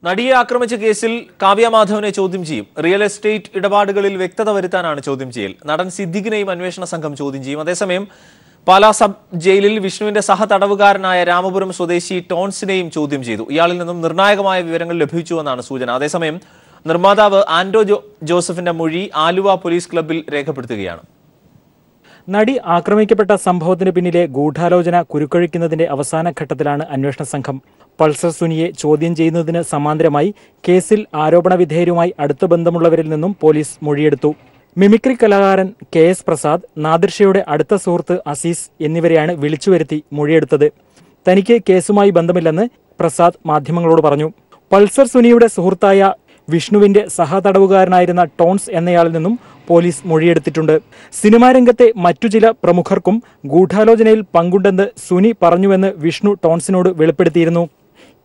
നടിയെ ആക്രമിച്ച കേസിൽ കാവ്യ മാധവനെ ചോദ്യം ചെയ്യും. റിയൽ എസ്റ്റേറ്റ് ഇടപാടുകളിൽ വ്യക്തത വരുത്താനാണ് ചോദ്യം ചെയ്യൽ. നടൻ സിദ്ദിഖിനെയും അന്വേഷണ സംഘം ചോദ്യം ചെയ്യും. അതേസമയം പാലാ സബ് ജയിലിൽ വിഷ്ണുവിന്റെ സഹതടവുകാരനായ രാമപുരം സ്വദേശി ടോൺസിനെയും ചോദ്യം ചെയ്തു. ഇയാളിൽ നിന്നും നിർണായകമായ വിവരങ്ങൾ ലഭിച്ചുവെന്നാണ് സൂചന. അതേസമയം നിർമ്മാതാവ് ആന്റോ ജോസഫിന്റെ മൊഴി ആലുവ പോലീസ് ക്ലബ്ബിൽ രേഖപ്പെടുത്തുകയാണ്. നടി ആക്രമിക്കപ്പെട്ട സംഭവത്തിന് പിന്നിലെ ഗൂഢാലോചന കുരുക്കൊഴിക്കുന്നതിന്റെ അവസാന ഘട്ടത്തിലാണ് അന്വേഷണ സംഘം. പൾസർ സുനിയെ ചോദ്യം ചെയ്യുന്നതിന് സമാന്തരമായി കേസിൽ ആരോപണ വിധേയരുമായി അടുത്ത ബന്ധമുള്ളവരിൽ നിന്നും പോലീസ് മൊഴിയെടുത്തു. മിമിക്രി കലാകാരൻ KS പ്രസാദ്, നാദിർഷയുടെ അടുത്ത സുഹൃത്ത് അസീസ് എന്നിവരെയാണ് വിളിച്ചുവരുത്തി മൊഴിയെടുത്തത്. തനിക്ക് കേസുമായി ബന്ധമില്ലെന്ന് പ്രസാദ് മാധ്യമങ്ങളോട് പറഞ്ഞു. പൾസർ സുനിയുടെ സുഹൃത്തായ വിഷ്ണുവിന്റെ സഹതടവുകാരനായിരുന്ന ടോൺസ് എന്നയാളിൽ നിന്നും പോലീസ് മൊഴിയെടുത്തിട്ടുണ്ട്. സിനിമാ രംഗത്തെ മറ്റു ചില പ്രമുഖർക്കും ഗൂഢാലോചനയിൽ പങ്കുണ്ടെന്ന് സുനി പറഞ്ഞുവെന്ന് വിഷ്ണു ടോൺസിനോട് വെളിപ്പെടുത്തിയിരുന്നു.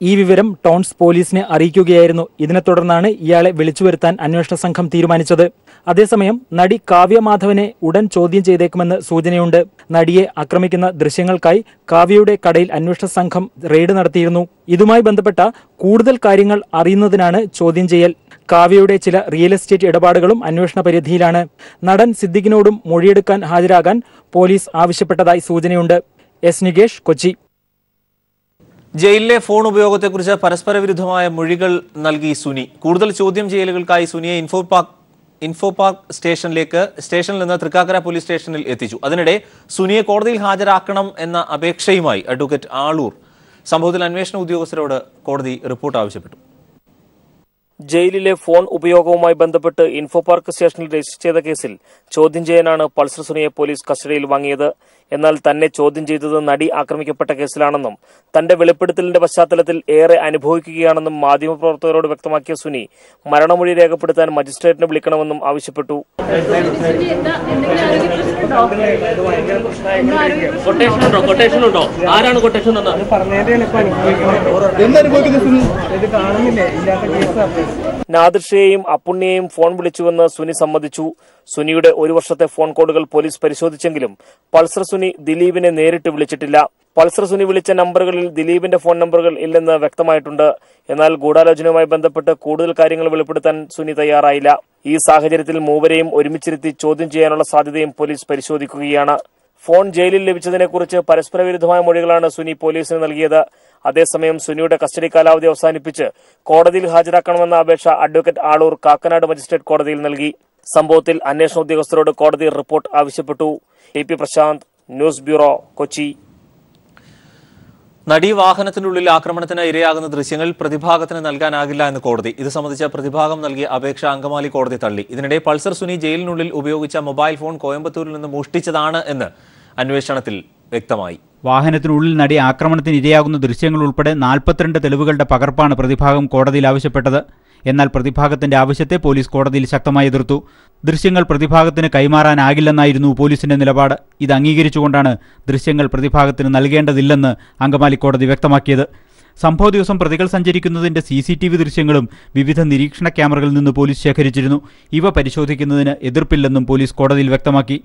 ഈ വിവരം ടോൺസ് പോലീസിനെ അറിയിക്കുകയായിരുന്നു. ഇതിനെ തുടർന്നാണ് ഇയാളെ വിളിച്ചുവരുത്താൻ അന്വേഷണ സംഘം തീരുമാനിച്ചത്. അതേസമയം നടി കാവ്യ മാധവനെ ഉടൻ ചോദ്യം ചെയ്തേക്കുമെന്ന് സൂചനയുണ്ട്. നടിയെ ആക്രമിക്കുന്ന ദൃശ്യങ്ങൾക്കായി കാവ്യയുടെ കടയിൽ അന്വേഷണ സംഘം റെയ്ഡ് നടത്തിയിരുന്നു. ഇതുമായി ബന്ധപ്പെട്ട കൂടുതൽ കാര്യങ്ങൾ അറിയുന്നതിനാണ് ചോദ്യം ചെയ്യൽ. കാവ്യയുടെ ചില റിയൽ എസ്റ്റേറ്റ് ഇടപാടുകളും അന്വേഷണ പരിധിയിലാണ്. നടൻ സിദ്ദിഖിനോടും മൊഴിയെടുക്കാൻ ഹാജരാകാൻ പോലീസ് ആവശ്യപ്പെട്ടതായി സൂചനയുണ്ട്. S. നികേഷ്, കൊച്ചി. ജയിലിലെ ഫോൺ ഉപയോഗത്തെക്കുറിച്ച് പരസ്പര വിരുദ്ധമായ മൊഴികൾ നൽകി സുനി. കൂടുതൽ ചോദ്യം ചെയ്യലുകൾക്കായി സുനിയെ ഇൻഫോ പാർക്ക് സ്റ്റേഷനിൽ നിന്ന് തൃക്കാക്കര പോലീസ് സ്റ്റേഷനിൽ എത്തിച്ചു. അതിനിടെ സുനിയെ കോടതിയിൽ ഹാജരാക്കണം എന്ന അപേക്ഷയുമായി അഡ്വക്കേറ്റ് ആളൂർ സംഭവത്തിൽ അന്വേഷണ ഉദ്യോഗസ്ഥരോട് കോടതി റിപ്പോർട്ട് ആവശ്യപ്പെട്ടു. ജയിലിലെ ഫോൺ ഉപയോഗവുമായി ബന്ധപ്പെട്ട് ഇൻഫോ പാർക്ക് സ്റ്റേഷനിൽ രജിസ്റ്റർ ചെയ്ത കേസിൽ ചോദ്യം ചെയ്യാനാണ് പൾസർ സുനിയെ പോലീസ് കസ്റ്റഡിയിൽ വാങ്ങിയത്. എന്നാൽ തന്നെ ചോദ്യം ചെയ്തത് നടി ആക്രമിക്കപ്പെട്ട കേസിലാണെന്നും തന്റെ വെളിപ്പെടുത്തലിന്റെ പശ്ചാത്തലത്തിൽ ഏറെ അനുഭവിക്കുകയാണെന്നും മാധ്യമപ്രവർത്തകരോട് വ്യക്തമാക്കിയ സുനി മരണമൊഴി രേഖപ്പെടുത്താൻ മജിസ്ട്രേറ്റിനെ വിളിക്കണമെന്നും ആവശ്യപ്പെട്ടു. നാദിർഷയെയും അപ്പുണ്ണിയെയും ഫോൺ വിളിച്ചുവെന്ന് സുനി സമ്മതിച്ചു. സുനിയുടെ 1 വർഷത്തെ ഫോൺ കോളുകൾ പോലീസ് പരിശോധിച്ചെങ്കിലും പൾസർ സുനി ദിലീപിനെ നേരിട്ട് വിളിച്ചിട്ടില്ല. പൾസർ സുനി വിളിച്ച നമ്പറുകളിൽ ദിലീപിന്റെ ഫോൺ നമ്പറുകൾ ഇല്ലെന്ന് വ്യക്തമായിട്ടുണ്ട്. എന്നാൽ ഗൂഢാലോചനയുമായി ബന്ധപ്പെട്ട് കൂടുതൽ കാര്യങ്ങൾ വെളിപ്പെടുത്താൻ സുനി തയ്യാറായില്ല. ഈ സാഹചര്യത്തിൽ മൂവരെയും ഒരുമിച്ചിരുത്തി ചോദ്യം ചെയ്യാനുള്ള സാധ്യതയും പോലീസ് പരിശോധിക്കുകയാണ്. ഫോൺ ജയിലിൽ ലഭിച്ചതിനെക്കുറിച്ച് പരസ്പര വിരുദ്ധമായ മൊഴികളാണ് സുനി പോലീസിന് നൽകിയത്. അതേസമയം സുനിയുടെ കസ്റ്റഡി കാലാവധി അവസാനിപ്പിച്ച് കോടതിയിൽ ഹാജരാക്കണമെന്ന അപേക്ഷ അഡ്വക്കേറ്റ് ആളൂർ കാക്കനാട് മജിസ്ട്രേറ്റ് കോടതിയിൽ നൽകി. സംഭവത്തിൽ അന്വേഷണ ഉദ്യോഗസ്ഥരോട് കോടതി റിപ്പോർട്ട് ആവശ്യപ്പെട്ടു. AP Prashanth, news bureau, Kochi. നടി വാഹനത്തിനുള്ളിൽ ആക്രമണത്തിന് ഇരയാകുന്ന ദൃശ്യങ്ങൾ പ്രതിഭാഗത്തിന് നൽകാനാകില്ല എന്ന് കോടതി. ഇത് സംബന്ധിച്ച പ്രതിഭാഗം നൽകിയ അപേക്ഷ അങ്കമാലി കോടതി തള്ളി. ഇതിനിടെ പൾസർ സുനി ജയിലിനുള്ളിൽ ഉപയോഗിച്ച മൊബൈൽ ഫോൺ കോയമ്പത്തൂരിൽ നിന്ന് മോഷ്ടിച്ചതാണ് എന്ന് അന്വേഷണത്തിൽ വ്യക്തമായി. വാഹനത്തിനുള്ളിൽ നടി ആക്രമണത്തിന് ഇരയാകുന്ന ദൃശ്യങ്ങൾ ഉൾപ്പെടെ 42 തെളിവുകളുടെ പകർപ്പാണ് പ്രതിഭാഗം കോടതിയിൽ ആവശ്യപ്പെട്ടത്. എന്നാൽ പ്രതിഭാഗത്തിന്റെ ആവശ്യത്തെ പോലീസ് കോടതിയിൽ ശക്തമായി എതിർത്തു. ദൃശ്യങ്ങൾ പ്രതിഭാഗത്തിന് കൈമാറാനാകില്ലെന്നായിരുന്നു പോലീസിന്റെ നിലപാട്. ഇത് അംഗീകരിച്ചുകൊണ്ടാണ് ദൃശ്യങ്ങൾ പ്രതിഭാഗത്തിന് നൽകേണ്ടതില്ലെന്ന് അങ്കമാലി കോടതി വ്യക്തമാക്കിയത്. സംഭവ ദിവസം പ്രതികൾ സഞ്ചരിക്കുന്നതിന്റെ CCTV ദൃശ്യങ്ങളും വിവിധ നിരീക്ഷണ ക്യാമറകളിൽ നിന്ന് പോലീസ് ശേഖരിച്ചിരുന്നു. ഇവ പരിശോധിക്കുന്നതിന് എതിർപ്പില്ലെന്നും പോലീസ് കോടതിയിൽ വ്യക്തമാക്കി.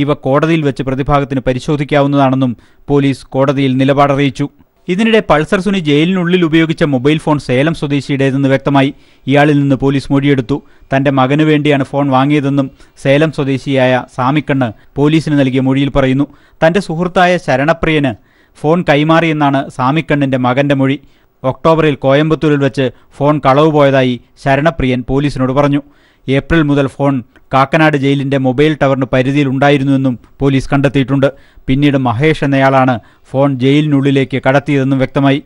ഇവ കോടതിയിൽ വെച്ച് പ്രതിഭാഗത്തിന് പരിശോധിക്കാവുന്നതാണെന്നും പോലീസ് കോടതിയിൽ നിലപാടറിയിച്ചു. ഇതിനിടെ പൾസർ സുനി ജയിലിനുള്ളിൽ ഉപയോഗിച്ച മൊബൈൽ ഫോൺ സേലം സ്വദേശിയുടേതെന്ന് വ്യക്തമായി. ഇയാളിൽ നിന്ന് പോലീസ് മൊഴിയെടുത്തു. തന്റെ മകനു വേണ്ടിയാണ് ഫോൺ വാങ്ങിയതെന്നും സേലം സ്വദേശിയായ സാമിക്കണ്ണ് പോലീസിന് നൽകിയ മൊഴിയിൽ പറയുന്നു. തന്റെ സുഹൃത്തായ ശരണപ്രിയന് ഫോൺ കൈമാറിയെന്നാണ് സാമിക്കണ്ണിന്റെ മകന്റെ മൊഴി. ഒക്ടോബറിൽ കോയമ്പത്തൂരിൽ വെച്ച് ഫോൺ കളവ് പോയതായി ശരണപ്രിയൻ പോലീസിനോട് പറഞ്ഞു. ഏപ്രിൽ മുതൽ ഫോൺ കാക്കനാട് ജയിലിന്റെ മൊബൈൽ ടവറിന് പരിധിയിൽ ഉണ്ടായിരുന്നുവെന്നും പോലീസ് കണ്ടെത്തിയിട്ടുണ്ട്. പിന്നീട് മഹേഷ് എന്നയാളാണ് ഫോൺ ജയിലിനുള്ളിലേക്ക് കടത്തിയതെന്നും വ്യക്തമായി.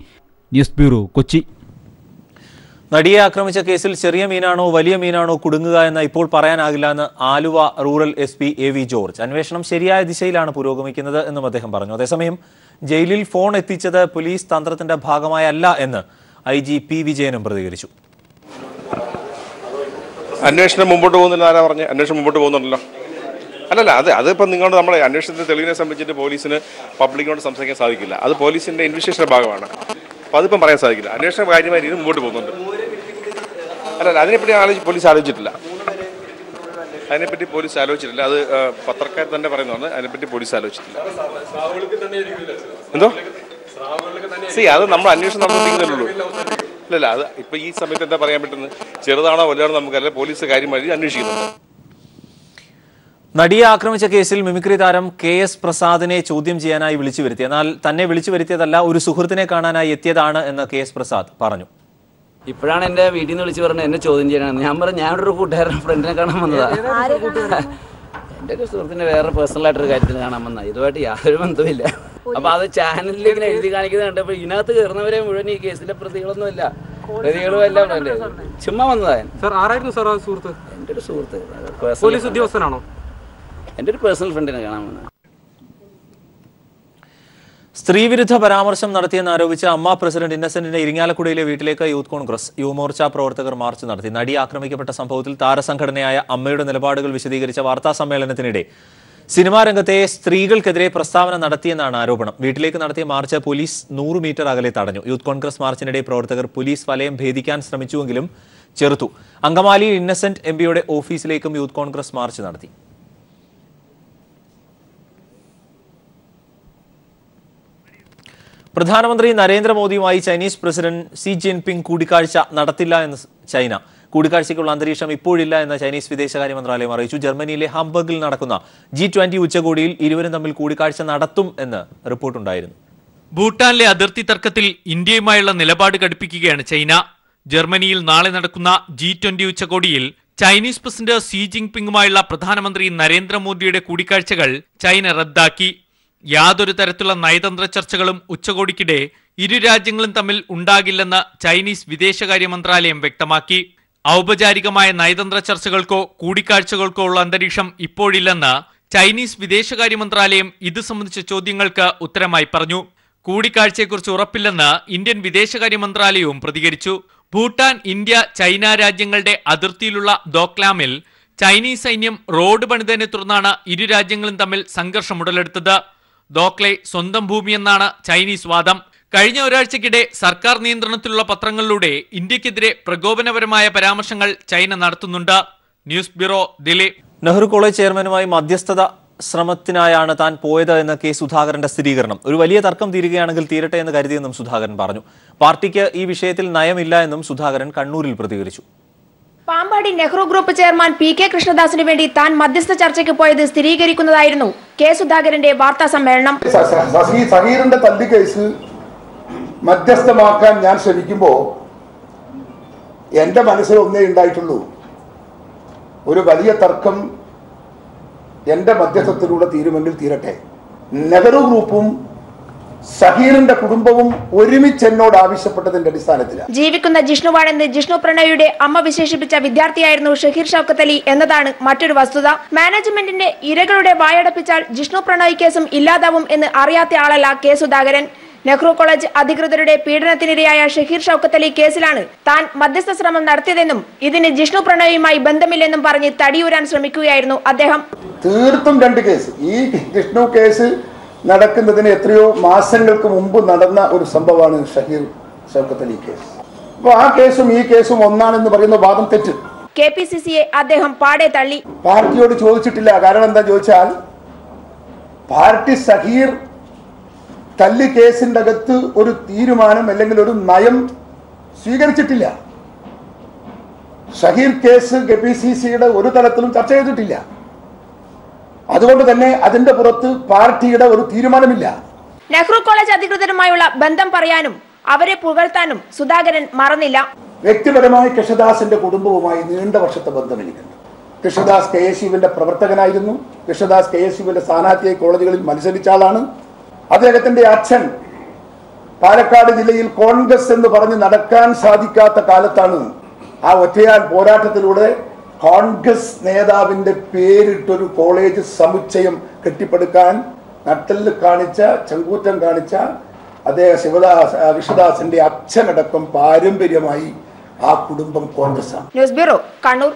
News bureau, Kochi. നടിയെ ആക്രമിച്ച കേസിൽ ചെറിയ മീനാണോ വലിയ മീനാണോ കുടുങ്ങുക എന്ന് ഇപ്പോൾ പറയാനാകില്ല എന്ന് Aluva rural SP AV George. അന്വേഷണം ശരിയായ ദിശയിലാണ് പുരോഗമിക്കുന്നത് എന്നും അദ്ദേഹം പറഞ്ഞു. അതേസമയം ജയിലിൽ ഫോൺ എത്തിച്ചത് പോലീസ് തന്ത്രത്തിന്റെ ഭാഗമായല്ല എന്ന് IG P വിജയനും പ്രതികരിച്ചു. അന്വേഷണം മുമ്പോട്ട് പോകുന്നില്ല. ആരാ പറഞ്ഞ് അന്വേഷണം മുമ്പോട്ട് പോകുന്നുണ്ടല്ലോ? അല്ലല്ല, അതിപ്പോൾ നിങ്ങളുടെ നമ്മുടെ അന്വേഷണത്തിന്റെ തെളിവിനെ സംബന്ധിച്ചിട്ട് പോലീസിന് പബ്ലിക്കിനോട് സംസാരിക്കാൻ സാധിക്കില്ല. അത് പോലീസിന്റെ ഇൻവെസ്റ്റിഗേഷന്റെ ഭാഗമാണ്. അപ്പോൾ അതിപ്പം പറയാൻ സാധിക്കില്ല. അന്വേഷണം കാര്യമായി ഇത് മുമ്പോട്ട് പോകുന്നുണ്ട്. അല്ലല്ല, അതിനെപ്പറ്റി പോലീസ് ആലോചിച്ചിട്ടില്ല. അതിനെപ്പറ്റി പോലീസ് ആലോചിച്ചിട്ടില്ല. അത് പത്രക്കാർ തന്നെ പറയുന്നതാണ്. അതിനെപ്പറ്റി പോലീസ് ആലോചിച്ചിട്ടില്ല. എന്തോ അത് നമ്മൾ അന്വേഷണം നടന്നുകൊണ്ടിരിക്കുന്നുള്ളൂ. അല്ലല്ല, അത് ഇപ്പൊ ഈ സമയത്ത് എന്താ പറയാൻ പറ്റുന്നത്? ചെറുതാണോ വലുതാണോ നമുക്കല്ല, പോലീസ് കാര്യം വഴി അന്വേഷിക്കുന്നുണ്ട്. നടിയെ ആക്രമിച്ച കേസിൽ മിമിക്രി താരം KS പ്രസാദിനെ ചോദ്യം ചെയ്യാനായി വിളിച്ചു വരുത്തി. എന്നാൽ തന്നെ വിളിച്ചു വരുത്തിയതല്ല, ഒരു സുഹൃത്തിനെ കാണാനായി എത്തിയതാണ് എന്ന് KS പ്രസാദ് പറഞ്ഞു. ഇപ്പോഴാണ് എൻ്റെ വീട്ടിൽ നിന്ന് വിളിച്ച് പറഞ്ഞത് എന്നെ ചോദ്യം ചെയ്യാനാണ്. ഞാൻ പറഞ്ഞു ഞാനൊരു കൂട്ടുകാരൻ ഫ്രണ്ടിനെ കാണാൻ വന്നതാണ്. എൻ്റെ ഒരു സുഹൃത്തിൻ്റെ വേറെ പേഴ്സണലായിട്ടൊരു കാര്യത്തിന് കാണാൻ വന്നതാണ്. ഇതുമായിട്ട് യാതൊരു ബന്ധമില്ല. അപ്പോൾ അത് ചാനലിൽ ഇങ്ങനെ എഴുതി കാണിക്കുന്നത് കണ്ടപ്പോൾ ഇതിനകത്ത് കയറുന്നവരെ മുഴുവൻ ഈ കേസിലെ പ്രതികളൊന്നുമില്ല, പ്രതികളും എല്ലാം ചുമ്മാ വന്നതാണ്. സുഹൃത്ത് എൻ്റെ ഒരു സുഹൃത്ത് പോലീസ് ഉദ്യോഗസ്ഥനാണോ? എൻ്റെ ഒരു പേഴ്സണൽ ഫ്രണ്ടിനെ കാണാൻ വന്നത്. സ്ത്രീവിരുദ്ധ പരാമർശം നടത്തിയെന്ന് ആരോപിച്ച് അമ്മ പ്രസിഡന്റ് ഇന്നസെന്റിന്റെ ഇരിങ്ങാലക്കുടയിലെ വീട്ടിലേക്ക് യൂത്ത് കോൺഗ്രസ് യുവമോർച്ച പ്രവർത്തകർ മാർച്ച് നടത്തി. നടി ആക്രമിക്കപ്പെട്ട സംഭവത്തിൽ താരസംഘടനയായ അമ്മയുടെ നിലപാടുകൾ വിശദീകരിച്ച വാർത്താ സമ്മേളനത്തിനിടെ സിനിമാ രംഗത്തെ സ്ത്രീകൾക്കെതിരെ പ്രസ്താവന നടത്തിയെന്നാണ് ആരോപണം. വീട്ടിലേക്ക് നടത്തിയ മാർച്ച് പോലീസ് 100 മീറ്റർ അകലെ തടഞ്ഞു. യൂത്ത് കോൺഗ്രസ് മാർച്ചിനിടെ പ്രവർത്തകർ പോലീസ് വലയം ഭേദിക്കാൻ ശ്രമിച്ചുവെങ്കിലും ചെറുത്തു. അങ്കമാലിയിൽ ഇന്നസെന്റ് MPയുടെ ഓഫീസിലേക്കും യൂത്ത് കോൺഗ്രസ് മാർച്ച് നടത്തി. പ്രധാനമന്ത്രി നരേന്ദ്രമോദിയുമായി ചൈനീസ് പ്രസിഡന്റ് സി ജിൻപിങ് കൂടിക്കാഴ്ച നടത്തില്ല എന്ന് ചൈന. കൂടിക്കാഴ്ചയ്ക്കുള്ള അന്തരീക്ഷം ഇപ്പോഴില്ല എന്ന് ചൈനീസ് വിദേശകാര്യ മന്ത്രാലയം അറിയിച്ചു. ജർമ്മനിയിലെ ഹാംബർഗിൽ നടക്കുന്ന G20 ഉച്ചകോടിയിൽ ഇരുവരും തമ്മിൽ കൂടിക്കാഴ്ച നടത്തും എന്ന് റിപ്പോർട്ടുണ്ടായിരുന്നു. ഭൂട്ടാനിലെ അതിർത്തി തർക്കത്തിൽ ഇന്ത്യയുമായുള്ള നിലപാട് കടുപ്പിക്കുകയാണ് ചൈന. ജർമ്മനിയിൽ നാളെ നടക്കുന്ന G20 ഉച്ചകോടിയിൽ ചൈനീസ് പ്രസിഡന്റ് സി ജിൻപിങ്ങുമായുള്ള പ്രധാനമന്ത്രി നരേന്ദ്രമോദിയുടെ കൂടിക്കാഴ്ചകൾ ചൈന റദ്ദാക്കി. യാതൊരു തരത്തിലുള്ള നയതന്ത്ര ചർച്ചകളും ഉച്ചകോടിക്കിടെ ഇരു രാജ്യങ്ങളും തമ്മിൽ ഉണ്ടാകില്ലെന്ന് ചൈനീസ് വിദേശകാര്യ മന്ത്രാലയം വ്യക്തമാക്കി. ഔപചാരികമായ നയതന്ത്ര ചർച്ചകൾക്കോ കൂടിക്കാഴ്ചകൾക്കോ ഉള്ള അന്തരീക്ഷം ഇപ്പോഴില്ലെന്ന് ചൈനീസ് വിദേശകാര്യ മന്ത്രാലയം ഇത് സംബന്ധിച്ച ചോദ്യങ്ങൾക്ക് ഉത്തരമായി പറഞ്ഞു. കൂടിക്കാഴ്ചയെക്കുറിച്ച് ഉറപ്പില്ലെന്ന് ഇന്ത്യൻ വിദേശകാര്യ മന്ത്രാലയവും പ്രതികരിച്ചു. ഭൂട്ടാൻ, ഇന്ത്യ, ചൈന രാജ്യങ്ങളുടെ അതിർത്തിയിലുള്ള ദോക്ലാമിൽ ചൈനീസ് സൈന്യം റോഡ് പണിതതിനെ തുടർന്നാണ് ഇരു രാജ്യങ്ങളും തമ്മിൽ സംഘർഷം ഉടലെടുത്തത്. ദോക്ലെ സ്വന്തം ഭൂമിയെന്നാണ് ചൈനീസ് വാദം. കഴിഞ്ഞ ഒരാഴ്ചക്കിടെ സർക്കാർ നിയന്ത്രണത്തിലുള്ള പത്രങ്ങളിലൂടെ ഇന്ത്യക്കെതിരെ പ്രകോപനപരമായ പരാമർശങ്ങൾ ചൈന നടത്തുന്നുണ്ട്. News bureau, Delhi. Nehru college ചെയർമാനുമായി മധ്യസ്ഥത ശ്രമത്തിനായാണ് താൻ പോയത് എന്ന് K സുധാകരന്റെ സ്ഥിരീകരണം. ഒരു വലിയ തർക്കം തീരുകയാണെങ്കിൽ തീരട്ടെ എന്ന് കരുതിയെന്നും സുധാകരൻ പറഞ്ഞു. പാർട്ടിക്ക് ഈ വിഷയത്തിൽ നയമില്ല എന്നും സുധാകരൻ കണ്ണൂരിൽ പ്രതികരിച്ചു. Pampady Nehru group chairman PK കൃഷ്ണദാസിന് വേണ്ടി താൻ മധ്യസ്ഥ ചർച്ചയ്ക്ക് പോയത് സ്ഥിരീകരിക്കുന്നതായിരുന്നു K സുധാകരന്റെ വാർത്താ സമ്മേളനം. സഹീറിന്റെ തല്ലി കേസ് മധ്യസ്ഥമാക്കാൻ ഞാൻ ശ്രമിക്കുമ്പോൾ എന്റെ മനസ്സിൽ ഒന്നേ ഉണ്ടായിട്ടുള്ളൂ, ഒരു വലിയ തർക്കം എന്റെ മധ്യസ്ഥത്തിലൂടെ തീരുമെങ്കിൽ തീരട്ടെ. നെഹ്റു ഗ്രൂപ്പും സഹീറിന്റെ കുടുംബവും ഒരുമിച്ച് എന്നോട് ആവശ്യപ്പെട്ടതിന്റെ അടിസ്ഥാനത്തിലാണ്. ജീവിക്കുന്ന ജിഷ്ണുവാണെന്ന് ജിഷ്ണു പ്രണയുടെ അമ്മ വിശേഷിപ്പിച്ച വിദ്യാർത്ഥിയായിരുന്നു ഷഹീർ ഷൗക്കത്ത് അലി എന്നതാണ് മറ്റൊരു വസ്തുത. മാനേജ്മെന്റിന്റെ ഇരകളുടെ വായടപ്പിച്ചാൽ ജിഷ്ണു പ്രണയ് കേസും ഇല്ലാതാവും എന്ന് അറിയാത്ത ആളല്ല K സുധാകരൻ. നെഹ്റു കോളേജ് അധികൃതരുടെ പീഡനത്തിനിരയായ ഷഹീർ ഷൗക്കത്ത് അലി കേസിലാണ് താൻ മധ്യസ്ഥ ശ്രമം നടത്തിയതെന്നും ഇതിന് ജിഷ്ണു പ്രണയുമായി ബന്ധമില്ലെന്നും പറഞ്ഞ് തടിയൂരാൻ ശ്രമിക്കുകയായിരുന്നു അദ്ദേഹം. തീർത്തും രണ്ട് കേസ്. ഈ ജിഷ്ണു കേസ് നടക്കുന്നതിന് എത്രയോ മാസങ്ങൾക്ക് മുമ്പ് നടന്ന ഒരു സംഭവമാണ് ഷഹീർ ഷൗക്കത്ത് അലി കേസ്. അപ്പോൾ ആ കേസും ഈ കേസും ഒന്നാണെന്ന് പറയുന്ന വാദം തെറ്റ്. KPCCയെ അദ്ദേഹം പാടെ തള്ളി. പാർട്ടിയോട് ചോദിച്ചിട്ടില്ല. കാരണം എന്താ ചോദിച്ചാൽ പാർട്ടി സഹീർ തല്ലി കേസിന്റെ അകത്ത് ഒരു തീരുമാനം അല്ലെങ്കിൽ ഒരു നയം സ്വീകരിച്ചിട്ടില്ല. ഷഹീർ കേസ് KPCCയുടെ ഒരു തലത്തിലും ചർച്ച ചെയ്തിട്ടില്ല. അതുകൊണ്ട് തന്നെ അതിന്റെ പുറത്ത് പാർട്ടിയുടെ ഒരു തീരുമാനമില്ല. നെഹ്റു കോളേജ് അധികൃതരുമായുള്ള ബന്ധം പറയാനും അവരെ പുകഴ്ത്താനും സുധാകരൻ മറന്നില്ല. വ്യക്തിപരമായി കൃഷ്ണദാസിന്റെ കുടുംബവുമായി നീണ്ട വർഷത്തെ ബന്ധം എനിക്കുണ്ട്. കൃഷ്ണദാസ് KSUവിന്റെ പ്രവർത്തകനായിരുന്നു. കൃഷ്ണദാസ് KSUവിന്റെ സ്ഥാനാർത്ഥിയായി കോളേജുകളിൽ മത്സരിച്ച ആളാണ്. അദ്ദേഹത്തിന്റെ അച്ഛൻ പാലക്കാട് ജില്ലയിൽ കോൺഗ്രസ് എന്ന് പറഞ്ഞ് നടക്കാൻ സാധിക്കാത്ത കാലത്താണ് ആ ഒറ്റയാൽ പോരാട്ടത്തിലൂടെ കോൺഗ്രസ് നേതാവിന്റെ പേരിട്ടൊരു കോളേജ് സമുച്ചയം കെട്ടിപ്പടുക്കാൻ നട്ടെല്ല് കാണിച്ച, ചങ്കൂറ്റം കാണിച്ച അദ്ദേഹം കൃഷ്ണദാസിന്റെ അച്ഛനടക്കം പാരമ്പര്യമായി ആ കുടുംബം കോൺഗ്രസാണ്. News bureau, Kannur.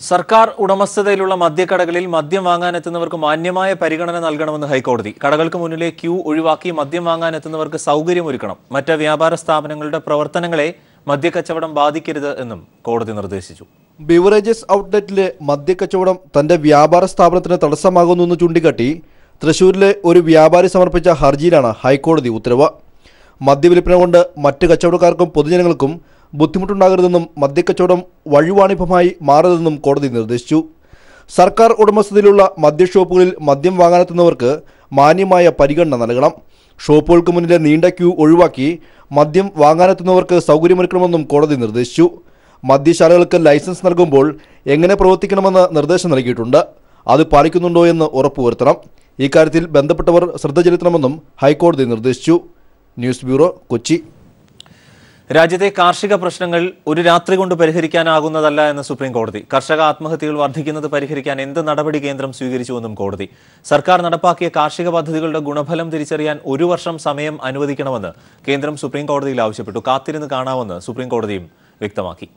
സർക്കാർ ഉടമസ്ഥതയിലുള്ള മദ്യക്കടകളിൽ മദ്യം വാങ്ങാനെത്തുന്നവർക്ക് മാന്യമായ പരിഗണന നൽകണമെന്ന് ഹൈക്കോടതി. കടകൾക്ക് മുന്നിലെ ക്യൂ ഒഴിവാക്കി മദ്യം വാങ്ങാനെത്തുന്നവർക്ക് സൗകര്യമൊരുക്കണം. മറ്റ് വ്യാപാര സ്ഥാപനങ്ങളുടെ പ്രവർത്തനങ്ങളെ മദ്യക്കച്ചവടം ബാധിക്കരുത് എന്നും കോടതി നിർദ്ദേശിച്ചു. ബിവറേജസ് ഔട്ട്ലെറ്റിലെ മദ്യക്കച്ചവടം തന്റെ വ്യാപാര സ്ഥാപനത്തിന് തടസ്സമാകുന്നുവെന്ന് ചൂണ്ടിക്കാട്ടി തൃശൂരിലെ ഒരു വ്യാപാരി സമർപ്പിച്ച ഹർജിയിലാണ് ഹൈക്കോടതി ഉത്തരവ്. മദ്യവിൽപ്പന കൊണ്ട് മറ്റ് കച്ചവടക്കാർക്കും പൊതുജനങ്ങൾക്കും ബുദ്ധിമുട്ടുണ്ടാകരുതെന്നും മദ്യക്കച്ചവടം വഴിവാണിഭമായി മാറരുതെന്നും കോടതി നിർദ്ദേശിച്ചു. സർക്കാർ ഉടമസ്ഥതയിലുള്ള മദ്യഷോപ്പുകളിൽ മദ്യം വാങ്ങാനെത്തുന്നവർക്ക് മാന്യമായ പരിഗണന നൽകണം. ഷോപ്പുകൾക്ക് മുന്നിലെ നീണ്ട ക്യൂ ഒഴിവാക്കി മദ്യം വാങ്ങാനെത്തുന്നവർക്ക് സൗകര്യമൊരുക്കണമെന്നും കോടതി നിർദ്ദേശിച്ചു. മദ്യശാലകൾക്ക് ലൈസൻസ് നൽകുമ്പോൾ എങ്ങനെ പ്രവർത്തിക്കണമെന്ന് നിർദ്ദേശം നൽകിയിട്ടുണ്ട്. അത് പാലിക്കുന്നുണ്ടോ എന്ന് ഉറപ്പുവരുത്തണം. ഇക്കാര്യത്തിൽ ബന്ധപ്പെട്ടവർ ശ്രദ്ധ ചെലുത്തണമെന്നും ഹൈക്കോടതി നിർദ്ദേശിച്ചു. News bureau, Kochi. രാജ്യത്തെ കാർഷിക പ്രശ്നങ്ങൾ ഒരു രാത്രി കൊണ്ട് പരിഹരിക്കാനാകുന്നതല്ല എന്ന് സുപ്രീം കോടതി. കർഷക ആത്മഹത്യകൾ വർദ്ധിക്കുന്നത് പരിഹരിക്കാൻ എന്ത് നടപടി കേന്ദ്രം സ്വീകരിച്ചുവെന്നും കോടതി. സർക്കാർ നടപ്പാക്കിയ കാർഷിക പദ്ധതികളുടെ ഗുണഫലം തിരിച്ചറിയാൻ 1 വർഷം സമയം അനുവദിക്കണമെന്ന് കേന്ദ്രം സുപ്രീം കോടതിയിൽ ആവശ്യപ്പെട്ടു. കാത്തിരുന്ന് കാണാമെന്ന് സുപ്രീം കോടതിയും വ്യക്തമാക്കി.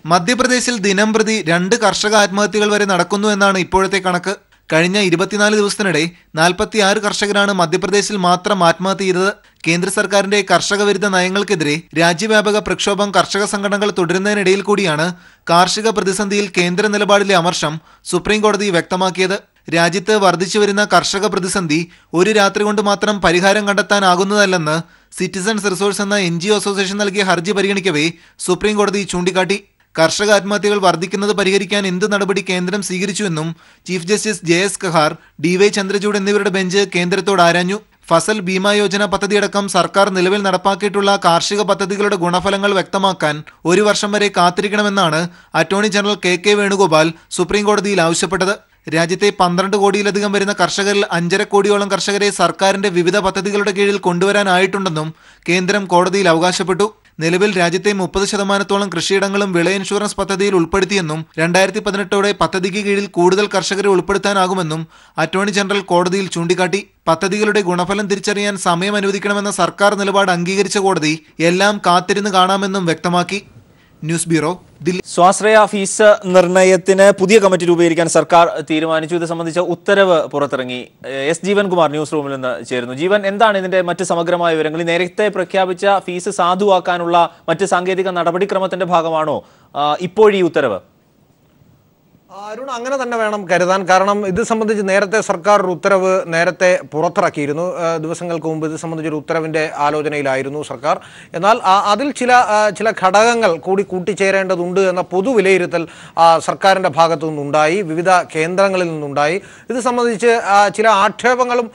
മധ്യപ്രദേശിൽ ദിനംപ്രതി 2 കർഷക ആത്മഹത്യകൾ വരെ നടക്കുന്നു എന്നാണ് ഇപ്പോഴത്തെ കണക്ക്. കഴിഞ്ഞ 24 ദിവസത്തിനിടെ 46 കർഷകരാണ് മധ്യപ്രദേശിൽ മാത്രം ആത്മഹത്യ ചെയ്തത്. കേന്ദ്ര സർക്കാരിന്റെ കർഷക വിരുദ്ധ നയങ്ങൾക്കെതിരെ രാജ്യവ്യാപക പ്രക്ഷോഭം കർഷക സംഘടനകൾ തുടരുന്നതിനിടയിൽ കൂടിയാണ് കാർഷിക പ്രതിസന്ധിയിൽ കേന്ദ്ര നിലപാടിലെ അമർഷം സുപ്രീം കോടതി വ്യക്തമാക്കിയത്. രാജ്യത്ത് വർദ്ധിച്ചുവരുന്ന കർഷക പ്രതിസന്ധി ഒരു രാത്രി കൊണ്ട് മാത്രം പരിഹാരം കണ്ടെത്താനാകുന്നതല്ലെന്ന് സിറ്റിസൺസ് റിസോഴ്സ് എന്ന NGO അസോസിയേഷൻ നൽകിയ ഹർജി പരിഗണിക്കവേ സുപ്രീം കോടതി ചൂണ്ടിക്കാട്ടി. കർഷക ആത്മഹത്യകൾ വർദ്ധിക്കുന്നത് പരിഹരിക്കാൻ എന്ത് നടപടി കേന്ദ്രം സ്വീകരിച്ചുവെന്നും chief justice JS Kahar, DY Chandrachud എന്നിവരുടെ ബെഞ്ച് കേന്ദ്രത്തോട് ആരാഞ്ഞു. ഫസൽ ബീമാ യോജന പദ്ധതിയടക്കം സർക്കാർ നിലവിൽ നടപ്പാക്കിയിട്ടുള്ള കാർഷിക പദ്ധതികളുടെ ഗുണഫലങ്ങൾ വ്യക്തമാക്കാൻ 1 വർഷം വരെ കാത്തിരിക്കണമെന്നാണ് attorney general KK Venugopal supreme കോടതിയിൽ ആവശ്യപ്പെട്ടത്. രാജ്യത്തെ 12 കോടിയിലധികം വരുന്ന കർഷകരിൽ 5.5 കോടിയോളം കർഷകരെ സർക്കാരിന്റെ വിവിധ പദ്ധതികളുടെ കീഴിൽ കൊണ്ടുവരാനായിട്ടുണ്ടെന്നും കേന്ദ്രം കോടതിയിൽ അവകാശപ്പെട്ടു. നിലവിൽ രാജ്യത്തെ 30% കൃഷിയിടങ്ങളും വിള ഇൻഷുറൻസ് പദ്ധതിയിൽ ഉൾപ്പെടുത്തിയെന്നും 2018 പദ്ധതിക്ക് കീഴിൽ കൂടുതൽ കർഷകരെ ഉൾപ്പെടുത്താനാകുമെന്നും അറ്റോർണി ജനറൽ കോടതിയിൽ ചൂണ്ടിക്കാട്ടി. പദ്ധതികളുടെ ഗുണഫലം തിരിച്ചറിയാൻ സമയം അനുവദിക്കണമെന്ന സർക്കാർ നിലപാട് അംഗീകരിച്ച കോടതി എല്ലാം കാത്തിരുന്ന് കാണാമെന്നും വ്യക്തമാക്കി. News bureau, Delhi. സ്വാശ്രയ ഫീസ് നിർണയത്തിന് പുതിയ കമ്മിറ്റി രൂപീകരിക്കാൻ സർക്കാർ തീരുമാനിച്ചു. ഇത് സംബന്ധിച്ച ഉത്തരവ് പുറത്തിറങ്ങി. S. ജീവൻകുമാർ ന്യൂസ് റൂമിൽ നിന്ന് ചേരുന്നു. ജീവൻ, എന്താണ് ഇതിന്റെ മറ്റ് സമഗ്രമായ വിവരങ്ങൾ? നേരത്തെ പ്രഖ്യാപിച്ച ഫീസ് സാധുവാക്കാനുള്ള മറ്റ് സാങ്കേതിക നടപടിക്രമത്തിന്റെ ഭാഗമാണോ ഇപ്പോഴീ ഉത്തരവ്? അരുൺ, അങ്ങനെ തന്നെ വേണം കരുതാൻ. കാരണം ഇത് സംബന്ധിച്ച് നേരത്തെ സർക്കാർ ഒരു ഉത്തരവ് നേരത്തെ പുറത്തിറക്കിയിരുന്നു. ദിവസങ്ങൾക്ക് മുമ്പ് ഇത് സംബന്ധിച്ചൊരു ഉത്തരവിൻ്റെ ആലോചനയിലായിരുന്നു സർക്കാർ. എന്നാൽ അതിൽ ചില ഘടകങ്ങൾ കൂടി കൂട്ടിച്ചേരേണ്ടതുണ്ട് എന്ന പൊതു വിലയിരുത്തൽ സർക്കാരിൻ്റെ ഭാഗത്തു നിന്നുണ്ടായി, വിവിധ കേന്ദ്രങ്ങളിൽ നിന്നുണ്ടായി. ഇത് സംബന്ധിച്ച് ചില ആക്ഷേപങ്ങളും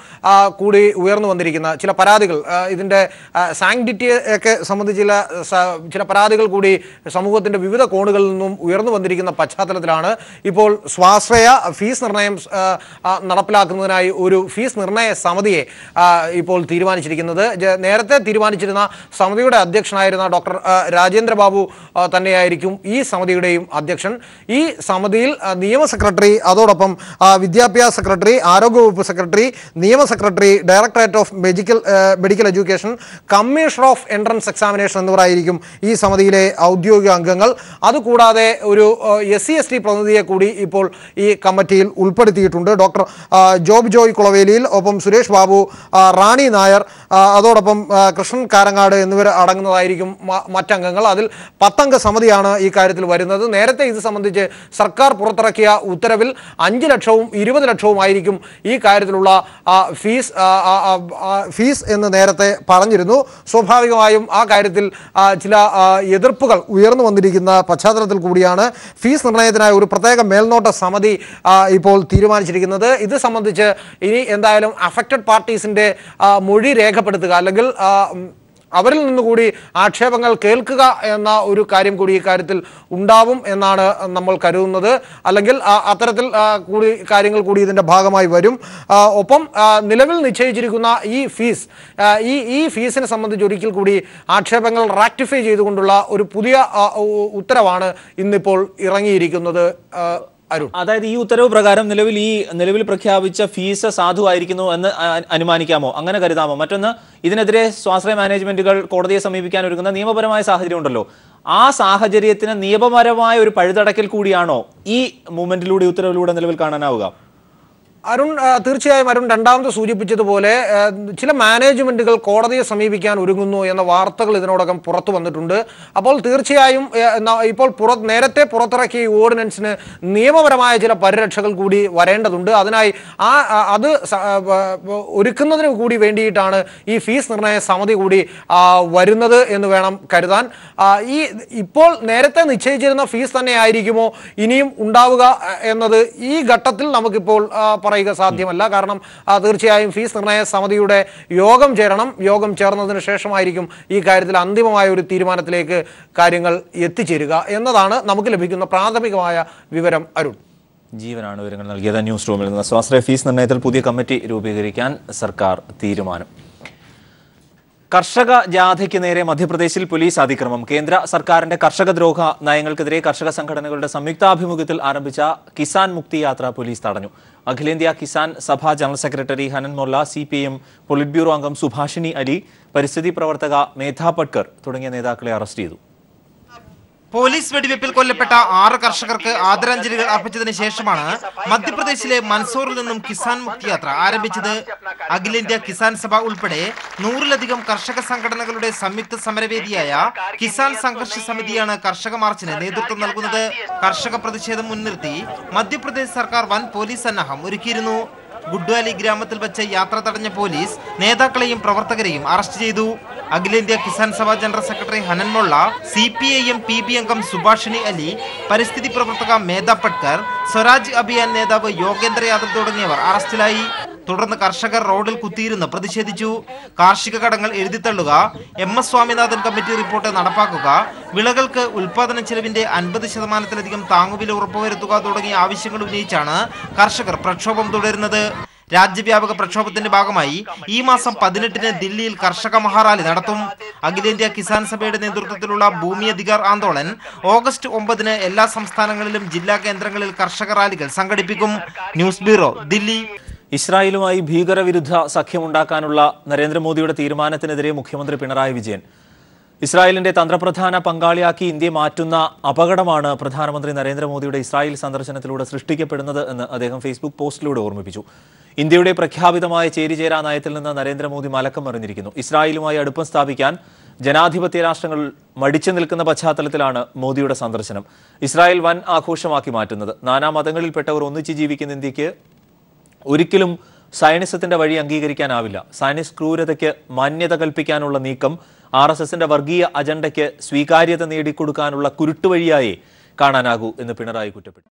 കൂടി ഉയർന്നു വന്നിരിക്കുന്ന ചില പരാതികൾ, ഇതിൻ്റെ സാങ്ക്ടിറ്റിയൊക്കെ സംബന്ധിച്ച് ചില പരാതികൾ കൂടി സമൂഹത്തിൻ്റെ വിവിധ കോണുകളിൽ നിന്നും ഉയർന്നു വന്നിരിക്കുന്ന പശ്ചാത്തലത്തിലാണ് ഇപ്പോൾ സ്വാശ്രയ ഫീസ് നിർണയം നടപ്പിലാക്കുന്നതിനായി ഒരു ഫീസ് നിർണയ സമിതിയെ ഇപ്പോൾ തീരുമാനിച്ചിരിക്കുന്നത്. നേരത്തെ തീരുമാനിച്ചിരുന്ന സമിതിയുടെ അധ്യക്ഷനായിരുന്ന ഡോക്ടർ രാജേന്ദ്ര ബാബു തന്നെയായിരിക്കും ഈ സമിതിയുടെയും അധ്യക്ഷൻ. ഈ സമിതിയിൽ നിയമ സെക്രട്ടറി, അതോടൊപ്പം വിദ്യാഭ്യാസ സെക്രട്ടറി, ആരോഗ്യവകുപ്പ് സെക്രട്ടറി, നിയമ secretary, directorate of medical education, commissioner of entrance examination എന്നിവരായിരിക്കും ഈ സമിതിയിലെ ഔദ്യോഗിക അംഗങ്ങൾ. അതുകൂടാതെ ഒരു SC/ST പ്രതിനിധിയെ കൂടി ഇപ്പോൾ ഈ കമ്മിറ്റിയിൽ ഉൾപ്പെടുത്തിയിട്ടുണ്ട്. ഡോക്ടർ ജോബ് ജോയ് കുളവേലിയിൽ, ഒപ്പം സുരേഷ് ബാബു, റാണി നായർ, അതോടൊപ്പം കൃഷ്ണൻ കാരങ്ങാട് എന്നിവർ അടങ്ങുന്നതായിരിക്കും മറ്റംഗങ്ങൾ. അതിൽ 10 അംഗ സമിതിയാണ് ഈ കാര്യത്തിൽ വരുന്നത്. നേരത്തെ ഇത് സംബന്ധിച്ച് സർക്കാർ പുറത്തിറക്കിയ ഉത്തരവിൽ 5 ലക്ഷവും 20 ലക്ഷവുമായിരിക്കും ഈ കാര്യത്തിലുള്ള ഫീസ് എന്ന് നേരത്തെ പറഞ്ഞിരുന്നു. സ്വാഭാവികമായും ആ കാര്യത്തിൽ ചില എതിർപ്പുകൾ ഉയർന്നു വന്നിരിക്കുന്ന പശ്ചാത്തലത്തിൽ കൂടിയാണ് ഫീസ് നിർണയത്തിനായി ഒരു പ്രത്യേക മേൽനോട്ട സമിതി ഇപ്പോൾ തീരുമാനിച്ചിരിക്കുന്നത്. ഇത് സംബന്ധിച്ച് ഇനി എന്തായാലും അഫക്റ്റഡ് പാർട്ടീസിന്റെ മൊഴി രേഖപ്പെടുത്തുക, അല്ലെങ്കിൽ അവരിൽ നിന്നുകൂടി ആക്ഷേപങ്ങൾ കേൾക്കുക എന്ന ഒരു കാര്യം കൂടി ഈ കാര്യത്തിൽ ഉണ്ടാവും എന്നാണ് നമ്മൾ കരുതുന്നത്. അല്ലെങ്കിൽ അത്തരത്തിൽ കൂടി കാര്യങ്ങൾ കൂടി ഇതിൻ്റെ ഭാഗമായി വരും. ഒപ്പം നിലവിൽ നിശ്ചയിച്ചിരിക്കുന്ന ഈ ഫീസിനെ സംബന്ധിച്ച് ഒരിക്കൽ കൂടി ആക്ഷേപങ്ങൾ റാക്ടിഫൈ ചെയ്തുകൊണ്ടുള്ള ഒരു പുതിയ ഉത്തരവാണ് ഇന്നിപ്പോൾ ഇറങ്ങിയിരിക്കുന്നത്. അതായത് ഈ ഉത്തരവ് പ്രകാരം നിലവിൽ പ്രഖ്യാപിച്ച ഫീസ് സാധുവായിരിക്കുന്നു എന്ന് അനുമാനിക്കാമോ, അങ്ങനെ കരുതാമോ? മറ്റൊന്ന്, ഇതിനെതിരെ സ്വാശ്രയ മാനേജ്മെന്റുകൾ കോടതിയെ സമീപിക്കാൻ ഒരുങ്ങുന്ന നിയമപരമായ സാഹചര്യം ഉണ്ടല്ലോ. ആ സാഹചര്യത്തിന് നിയമപരമായ ഒരു പഴുതടക്കൽ കൂടിയാണോ ഈ മൂവ്മെന്റിലൂടെ, ഉത്തരവിലൂടെ നിലവിൽ കാണാനാവുക? അരുൺ തീർച്ചയായും അരുൺ രണ്ടാമത് സൂചിപ്പിച്ചതുപോലെ ചില മാനേജ്മെന്റുകൾ കോടതിയെ സമീപിക്കാൻ ഒരുങ്ങുന്നു എന്ന വാർത്തകൾ ഇതിനോടകം പുറത്തു വന്നിട്ടുണ്ട്. അപ്പോൾ തീർച്ചയായും ഇപ്പോൾ നേരത്തെ പുറത്തിറക്കിയ ഈ ഓർഡിനൻസിന് നിയമപരമായ ചില പരിരക്ഷകൾ കൂടി വരേണ്ടതുണ്ട്. അതിനായി അത് ഒരുക്കുന്നതിന് കൂടി വേണ്ടിയിട്ടാണ് ഈ ഫീസ് നിർണയ സമിതി കൂടി വരുന്നത് എന്ന് വേണം കരുതാൻ. ഇപ്പോൾ നേരത്തെ നിശ്ചയിച്ചിരുന്ന ഫീസ് തന്നെ ആയിരിക്കുമോ ഇനിയും ഉണ്ടാവുക എന്നത് ഈ ഘട്ടത്തിൽ നമുക്കിപ്പോൾ പറയുക സാധ്യമല്ല. കാരണം തീർച്ചയായും ഫീസ് നിർണയ സമിതിയുടെ യോഗം ചേരണം. യോഗം ചേർന്നതിന് ശേഷമായിരിക്കും ഈ കാര്യത്തിൽ അന്തിമമായ ഒരു തീരുമാനത്തിലേക്ക് കാര്യങ്ങൾ എത്തിച്ചേരുക എന്നതാണ് നമുക്ക് ലഭിക്കുന്ന പ്രാഥമികമായ വിവരം. അരുൺ, ജീവനാണ് വിവരങ്ങൾ നൽകിയത് ന്യൂസ് റൂമിൽ നിന്ന്. സ്വാശ്രയ ഫീസ് നിർണയത്തിൽ പുതിയ കമ്മിറ്റി രൂപീകരിക്കാൻ സർക്കാർ തീരുമാനം. കർഷക ജാഥയ്ക്ക് നേരെ മധ്യപ്രദേശിൽ പോലീസ് അതിക്രമം. കേന്ദ്ര സർക്കാരിന്റെ കർഷകദ്രോഹ നയങ്ങൾക്കെതിരെ കർഷക സംഘടനകളുടെ സംയുക്താഭിമുഖ്യത്തിൽ ആരംഭിച്ച കിസാൻ മുക്തി യാത്ര പോലീസ് തടഞ്ഞു. അഖിലേന്ത്യാ Kisan Sabha general secretary Hanan മൊല്ല, CPM polit bureau അംഗം സുഭാഷിണി അലി, പരിസ്ഥിതി പ്രവർത്തക മേധാ പട്കർ തുടങ്ങിയ നേതാക്കളെ അറസ്റ്റ് ചെയ്തു. പോലീസ് വെടിവെപ്പിൽ കൊല്ലപ്പെട്ട 6 കർഷകർക്ക് ആദരാഞ്ജലികൾ അർപ്പിച്ചതിന് ശേഷമാണ് മധ്യപ്രദേശിലെ മൻസൂറിൽ നിന്നും കിസാൻ മുക്തി യാത്ര ആരംഭിച്ചത്. അഖിലേന്ത്യാ കിസാൻ സഭ ഉൾപ്പെടെ 100-ലധികം കർഷക സംഘടനകളുടെ സംയുക്ത സമരവേദിയായ കിസാൻ സംഘർഷ സമിതിയാണ് കർഷക മാർച്ചിന് നേതൃത്വം നൽകുന്നത്. കർഷക പ്രതിഷേധം മുൻനിർത്തി മധ്യപ്രദേശ് സർക്കാർ വൻ പോലീസ് സന്നാഹം ഒരുക്കിയിരുന്നു. ഗുഡ്വാലി ഗ്രാമത്തിൽ വെച്ച് യാത്ര തടഞ്ഞ പോലീസ് നേതാക്കളെയും പ്രവർത്തകരെയും അറസ്റ്റ് ചെയ്തു. അഖിലേന്ത്യാ Kisan Sabha general secretary Hanan Mollah, CPIM PB അംഗം സുഭാഷിണി അലി, പരിസ്ഥിതി പ്രവർത്തക മേധാ പട്കർ, സ്വരാജ് അഭിയാൻ നേതാവ് യോഗേന്ദ്ര യാദവ് തുടങ്ങിയവർ അറസ്റ്റിലായി. തുടർന്ന് കർഷകർ റോഡിൽ കുത്തിയിരുന്ന് പ്രതിഷേധിച്ചു. കാർഷിക കടങ്ങൾ എഴുതിത്തള്ളുക, MS സ്വാമിനാഥൻ കമ്മിറ്റി റിപ്പോർട്ട് നടപ്പാക്കുക, വിളകൾക്ക് ഉൽപാദന ചെലവിന്റെ 50%-ലധികം താങ്ങുവില ഉറപ്പുവരുത്തുക തുടങ്ങിയ ആവശ്യങ്ങൾ ഉന്നയിച്ചാണ് കർഷകർ പ്രക്ഷോഭം തുടരുന്നത്. രാജ്യവ്യാപക പ്രക്ഷോഭത്തിന്റെ ഭാഗമായി ഈ മാസം 18-ന് ദില്ലിയിൽ കർഷക മഹാറാലി നടത്തും. അഖിലേന്ത്യാ കിസാൻ സഭയുടെ നേതൃത്വത്തിലുള്ള ഭൂമി അധികാർ ആന്തോളൻ ഓഗസ്റ്റ് 9-ന് എല്ലാ സംസ്ഥാനങ്ങളിലും ജില്ലാ കേന്ദ്രങ്ങളിൽ കർഷക റാലികൾ സംഘടിപ്പിക്കും. News bureau, Delhi. ഇസ്രായേലുമായി ഭീകരവിരുദ്ധ സഖ്യമുണ്ടാക്കാനുള്ള നരേന്ദ്രമോദിയുടെ തീരുമാനത്തിനെതിരെ മുഖ്യമന്ത്രി പിണറായി വിജയൻ. ഇസ്രായേലിന്റെ തന്ത്രപ്രധാന പങ്കാളിയാക്കി ഇന്ത്യയെ മാറ്റുന്ന അപകടമാണ് പ്രധാനമന്ത്രി നരേന്ദ്രമോദിയുടെ ഇസ്രായേൽ സന്ദർശനത്തിലൂടെ സൃഷ്ടിക്കപ്പെടുന്നത് എന്ന് അദ്ദേഹം ഫേസ്ബുക്ക് പോസ്റ്റിലൂടെ ഓർമ്മിപ്പിച്ചു. ഇന്ത്യയുടെ പ്രഖ്യാപിതമായ ചേരിചേരാ നയത്തിൽ നിന്ന് നരേന്ദ്രമോദി മലക്കം മറിഞ്ഞിരിക്കുന്നു. ഇസ്രായേലുമായി അടുപ്പം സ്ഥാപിക്കാൻ ജനാധിപത്യ രാഷ്ട്രങ്ങൾ മടിച്ചു നിൽക്കുന്ന പശ്ചാത്തലത്തിലാണ് മോദിയുടെ സന്ദർശനം ഇസ്രായേൽ വൻ ആഘോഷമാക്കി മാറ്റുന്നത്. നാനാ മതങ്ങളിൽപ്പെട്ടവർ ഒന്നിച്ച് ജീവിക്കുന്ന ഇന്ത്യക്ക് ഒരിക്കലും സയനിസത്തിന്റെ വഴി അംഗീകരിക്കാനാവില്ല. സയനിസ്റ്റ് ക്രൂരതയ്ക്ക് മാന്യത കൽപ്പിക്കാനുള്ള നീക്കം RSSന്റെ വർഗീയ അജണ്ടയ്ക്ക് സ്വീകാര്യത നേടിക്കൊടുക്കാനുള്ള കുരുട്ടുവഴിയായി കാണാനാകൂ എന്ന് പിണറായി കുറ്റപ്പെട്ടു.